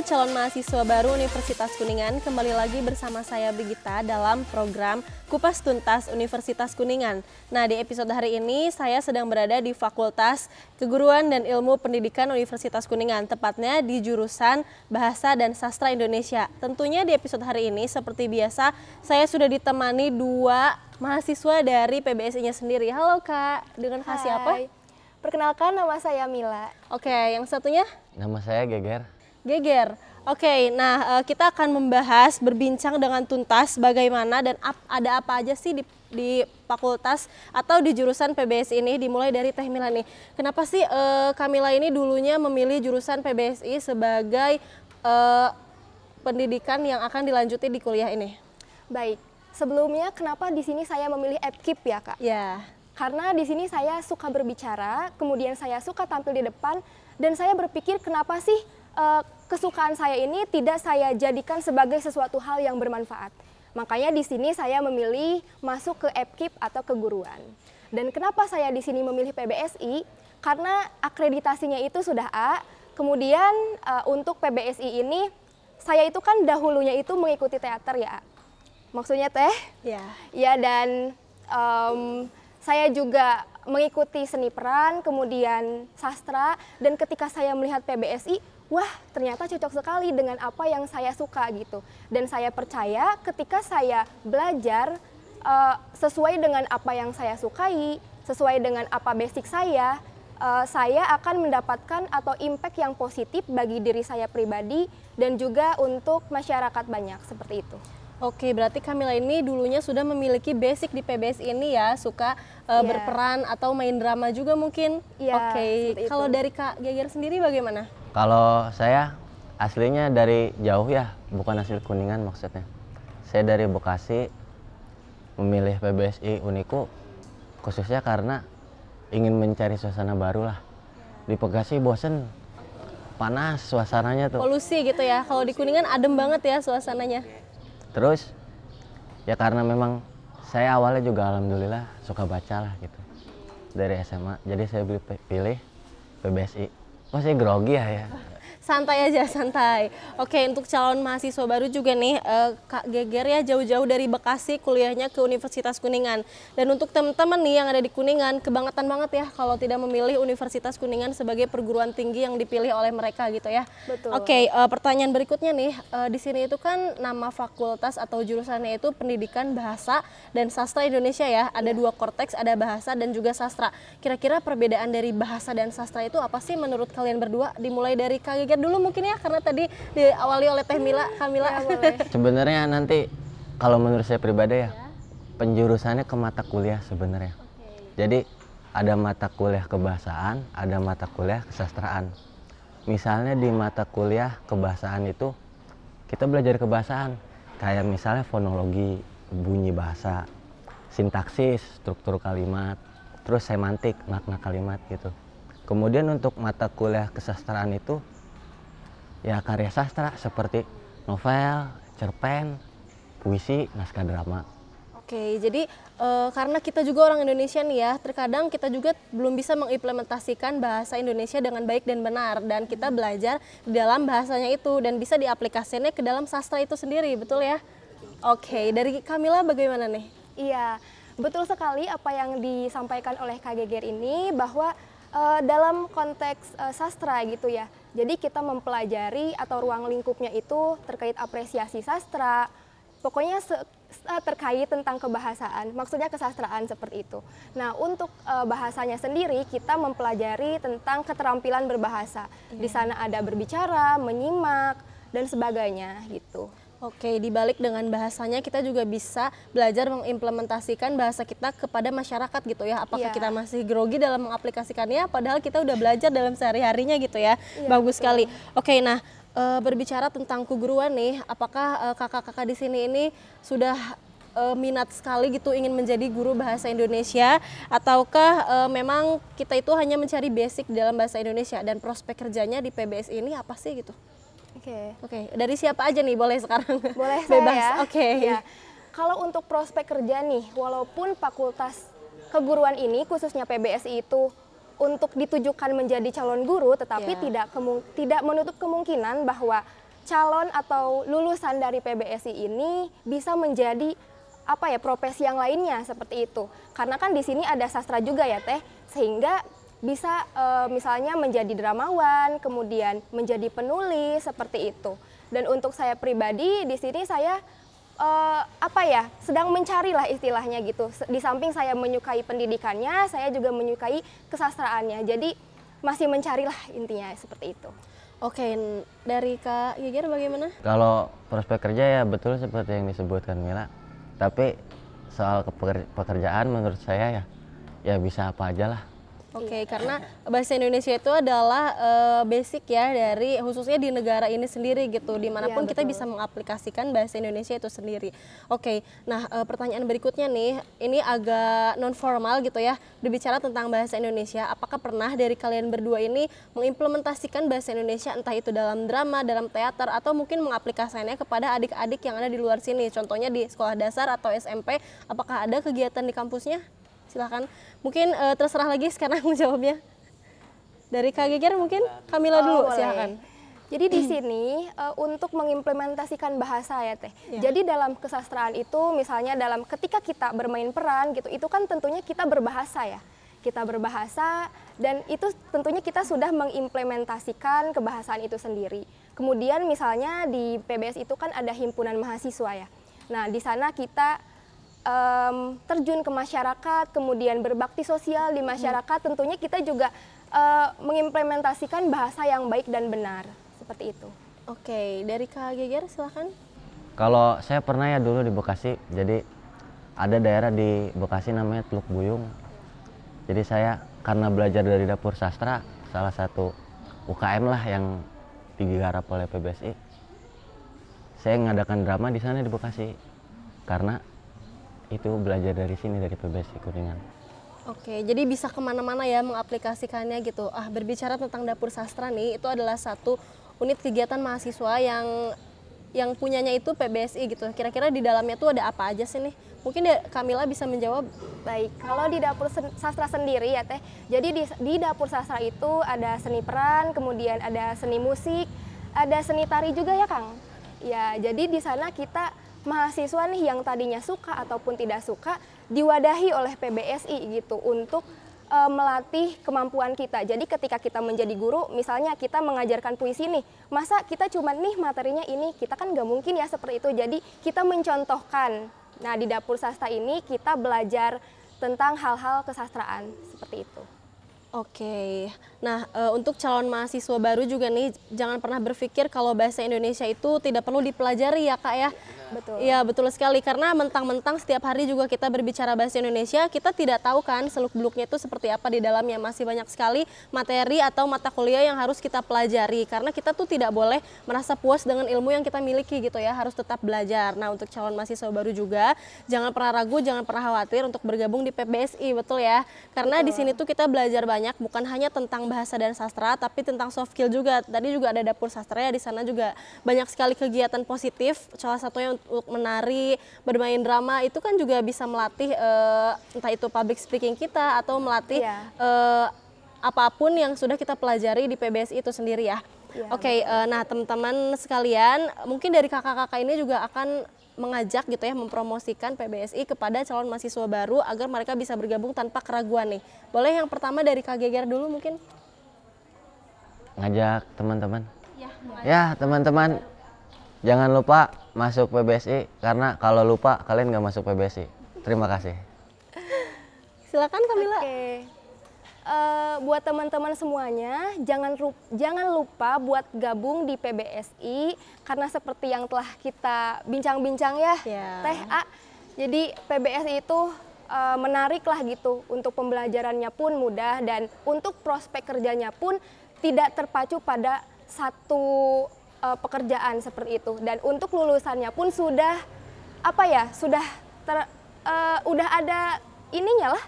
calon mahasiswa baru Universitas Kuningan, kembali lagi bersama saya Brigita dalam program Kupas Tuntas Universitas Kuningan. Nah, di episode hari ini saya sedang berada di Fakultas Keguruan dan Ilmu Pendidikan Universitas Kuningan, tepatnya di jurusan Bahasa dan Sastra Indonesia. Tentunya di episode hari ini seperti biasa saya sudah ditemani dua mahasiswa dari PBSI-nya sendiri. Halo Kak, dengan Kak siapa? Perkenalkan, nama saya Mila. Oke, yang satunya? Nama saya Geger. Geger. Oke, nah kita akan membahas, berbincang dengan tuntas bagaimana dan ada apa aja sih di fakultas atau di jurusan PBSI ini, dimulai dari Teh Mila nih. Kenapa sih Kamila ini dulunya memilih jurusan PBSI sebagai pendidikan yang akan dilanjuti di kuliah ini? Baik, sebelumnya kenapa di sini saya memilih EPKIP ya Kak? Ya. Karena di sini saya suka berbicara, kemudian saya suka tampil di depan, dan saya berpikir kenapa sih kesukaan saya ini tidak saya jadikan sebagai sesuatu hal yang bermanfaat. Makanya di sini saya memilih masuk ke EPKIP atau keguruan. Dan kenapa saya di sini memilih PBSI? Karena akreditasinya itu sudah A. Kemudian untuk PBSI ini saya itu kan dahulunya itu mengikuti teater ya. Maksudnya Teh? Ya. Ya, dan saya juga mengikuti seni peran, kemudian sastra, dan ketika saya melihat PBSI, wah ternyata cocok sekali dengan apa yang saya suka gitu. Dan saya percaya ketika saya belajar sesuai dengan apa yang saya sukai, sesuai dengan apa basic saya akan mendapatkan atau impact yang positif bagi diri saya pribadi dan juga untuk masyarakat banyak, seperti itu. Oke, berarti Kamila ini dulunya sudah memiliki basic di PBSI ini ya, suka berperan atau main drama juga mungkin. Oke, kalau dari Kak Geger sendiri bagaimana? Kalau saya aslinya dari jauh ya, bukan asli Kuningan maksudnya. Saya dari Bekasi, memilih PBSI Uniku khususnya karena ingin mencari suasana baru lah. Di Bekasi bosen, panas suasananya tuh. Polusi gitu ya, kalau di Kuningan adem banget ya suasananya. Terus ya karena memang saya awalnya juga alhamdulillah suka baca lah gitu dari SMA, jadi saya pilih PBSI. Kok saya grogi ya? Santai aja, santai. Oke, untuk calon mahasiswa baru juga nih, Kak Geger ya jauh-jauh dari Bekasi kuliahnya ke Universitas Kuningan. Dan untuk teman-teman nih yang ada di Kuningan, kebangetan banget ya kalau tidak memilih Universitas Kuningan sebagai perguruan tinggi yang dipilih oleh mereka gitu ya. Betul. Oke, pertanyaan berikutnya nih, di sini itu kan nama fakultas atau jurusannya itu Pendidikan Bahasa dan Sastra Indonesia ya. Ada dua korteks, ada bahasa dan juga sastra. Kira-kira perbedaan dari bahasa dan sastra itu apa sih menurut kalian berdua? Dimulai dari Kak Geger dulu mungkin ya, karena tadi diawali oleh Teh Mila, Kamila. Ya, Sebenarnya nanti kalau menurut saya pribadi ya, penjurusannya ke mata kuliah sebenarnya. Jadi ada mata kuliah kebahasaan, ada mata kuliah kesastraan. Misalnya di mata kuliah kebahasaan itu kita belajar kebahasaan, kayak misalnya fonologi, bunyi bahasa, sintaksis, struktur kalimat, terus semantik, makna kalimat gitu. Kemudian untuk mata kuliah kesastraan itu ya karya sastra seperti novel, cerpen, puisi, naskah drama. Oke, jadi karena kita juga orang Indonesia nih ya, terkadang kita juga belum bisa mengimplementasikan bahasa Indonesia dengan baik dan benar, dan kita belajar di dalam bahasanya itu dan bisa diaplikasikannya ke dalam sastra itu sendiri, betul ya? Oke, dari Kamila bagaimana nih? Iya, betul sekali apa yang disampaikan oleh Kak Geger ini, bahwa dalam konteks sastra gitu ya. Jadi kita mempelajari atau ruang lingkupnya itu terkait apresiasi sastra, pokoknya terkait tentang kebahasaan, maksudnya kesastraan seperti itu. Nah, untuk bahasanya sendiri kita mempelajari tentang keterampilan berbahasa. Di sana ada berbicara, menyimak, dan sebagainya gitu. Oke, dibalik dengan bahasanya kita juga bisa belajar mengimplementasikan bahasa kita kepada masyarakat gitu ya. Apakah kita masih grogi dalam mengaplikasikannya, padahal kita udah belajar dalam sehari-harinya gitu ya. Bagus sekali. Oke, nah berbicara tentang keguruan nih, apakah kakak-kakak di sini ini sudah minat sekali gitu ingin menjadi guru bahasa Indonesia, ataukah memang kita itu hanya mencari basic dalam bahasa Indonesia dan prospek kerjanya di PBSI ini apa sih gitu? Oke, dari siapa aja nih, boleh sekarang? Boleh bebas. Saya. Oke. Ya. Kalau untuk prospek kerja nih, walaupun fakultas keguruan ini khususnya PBSI itu untuk ditujukan menjadi calon guru, tetapi tidak menutup kemungkinan bahwa calon atau lulusan dari PBSI ini bisa menjadi profesi yang lainnya seperti itu. Karena kan di sini ada sastra juga ya Teh, sehingga bisa misalnya menjadi dramawan, kemudian menjadi penulis seperti itu. Dan untuk saya pribadi di sini saya sedang mencari lah istilahnya gitu. Di samping saya menyukai pendidikannya, saya juga menyukai kesastraannya. Jadi masih mencari lah intinya seperti itu. Oke, dari Kak Geger bagaimana? Kalau prospek kerja ya betul seperti yang disebutkan Mila. Tapi soal pekerjaan menurut saya ya bisa apa aja lah. Oke, karena bahasa Indonesia itu adalah basic ya dari khususnya di negara ini sendiri gitu, dimanapun kita bisa mengaplikasikan bahasa Indonesia itu sendiri. Oke, nah pertanyaan berikutnya nih, ini agak non formal gitu ya, berbicara tentang bahasa Indonesia. Apakah pernah dari kalian berdua ini mengimplementasikan bahasa Indonesia entah itu dalam drama, dalam teater, atau mungkin mengaplikasikannya kepada adik-adik yang ada di luar sini, contohnya di sekolah dasar atau SMP? Apakah ada kegiatan di kampusnya? Silahkan, mungkin terserah lagi sekarang menjawabnya. Dari Kak Geger mungkin Kamila dulu, silahkan. Jadi di sini untuk mengimplementasikan bahasa ya Teh. Jadi dalam kesastraan itu misalnya ketika kita bermain peran gitu, itu kan tentunya kita berbahasa ya. Kita berbahasa dan itu tentunya kita sudah mengimplementasikan kebahasaan itu sendiri. Kemudian misalnya di PBS itu kan ada himpunan mahasiswa ya. Nah di sana kita terjun ke masyarakat, kemudian berbakti sosial di masyarakat, tentunya kita juga mengimplementasikan bahasa yang baik dan benar, seperti itu. Oke, dari Kak Geger silahkan. Kalau saya pernah ya dulu di Bekasi, jadi ada daerah di Bekasi namanya Teluk Buyung. Jadi saya karena belajar dari dapur sastra, salah satu UKM lah yang digarap oleh PBSI, saya mengadakan drama di sana di Bekasi, karena itu belajar dari sini, dari PBSI Kuningan. Oke, jadi bisa kemana-mana ya mengaplikasikannya gitu. Berbicara tentang dapur sastra nih, itu adalah satu unit kegiatan mahasiswa yang punyanya itu PBSI gitu. Kira-kira di dalamnya tuh ada apa aja sih nih? Mungkin Kamila bisa menjawab. Baik, kalau di dapur sastra sendiri ya Teh, jadi di dapur sastra itu ada seni peran, kemudian ada seni musik, ada seni tari juga ya Kang. Ya, jadi di sana kita mahasiswa nih yang tadinya suka ataupun tidak suka diwadahi oleh PBSI gitu untuk melatih kemampuan kita. Jadi ketika kita menjadi guru, misalnya kita mengajarkan puisi nih, masa kita cuma nih materinya ini, kita kan nggak mungkin ya seperti itu. Jadi kita mencontohkan. Nah di dapur sastra ini kita belajar tentang hal-hal kesastraan seperti itu. Oke, nah untuk calon mahasiswa baru juga nih, jangan pernah berpikir kalau bahasa Indonesia itu tidak perlu dipelajari ya Kak ya. Betul. Iya betul sekali, karena mentang-mentang setiap hari juga kita berbicara bahasa Indonesia, kita tidak tahu kan seluk-beluknya itu seperti apa di dalamnya. Masih banyak sekali materi atau mata kuliah yang harus kita pelajari, karena kita tuh tidak boleh merasa puas dengan ilmu yang kita miliki gitu ya, harus tetap belajar. Nah untuk calon mahasiswa baru juga, jangan pernah ragu, jangan pernah khawatir untuk bergabung di PBSI, betul ya. Karena di sini tuh kita belajar banyak, bukan hanya tentang bahasa dan sastra, tapi tentang soft skill juga. Tadi juga ada dapur sastra ya, di sana juga banyak sekali kegiatan positif, salah satunya untuk menari, bermain drama, itu kan juga bisa melatih entah itu public speaking kita atau melatih apapun yang sudah kita pelajari di PBSI itu sendiri ya. Oke, nah teman-teman sekalian, mungkin dari kakak-kakak ini juga akan mengajak gitu ya, mempromosikan PBSI kepada calon mahasiswa baru agar mereka bisa bergabung tanpa keraguan nih. Boleh yang pertama dari Kak Geger dulu mungkin? Ngajak teman-teman. Ya teman-teman, jangan lupa masuk PBSI, karena kalau lupa kalian nggak masuk PBSI. Terima kasih. Silakan Kamila. Oke. Buat teman-teman semuanya, jangan lupa buat gabung di PBSI, karena seperti yang telah kita bincang-bincang ya, Teh A. Jadi PBSI itu menarik lah gitu, untuk pembelajarannya pun mudah dan untuk prospek kerjanya pun tidak terpacu pada satu pekerjaan seperti itu. Dan untuk lulusannya pun sudah udah ada ininya lah,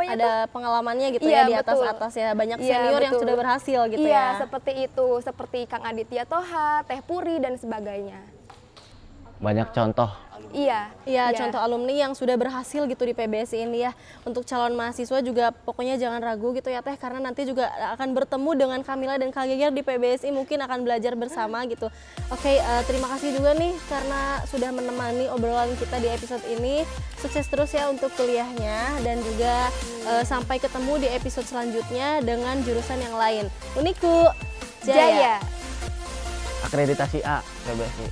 ada pengalamannya gitu ya di atas ya, banyak senior yang sudah berhasil gitu ya. Iya, seperti itu, seperti Kang Aditya Toha, Teh Puri dan sebagainya. Banyak contoh Iya. Iya, contoh alumni yang sudah berhasil gitu di PBSI ini ya. Untuk calon mahasiswa juga pokoknya jangan ragu gitu ya Teh, karena nanti juga akan bertemu dengan Kamila dan Kak Geger di PBSI, mungkin akan belajar bersama gitu. Oke, terima kasih juga nih karena sudah menemani obrolan kita di episode ini. Sukses terus ya untuk kuliahnya dan juga sampai ketemu di episode selanjutnya dengan jurusan yang lain. Uniku Jaya. Akreditasi A PBSI.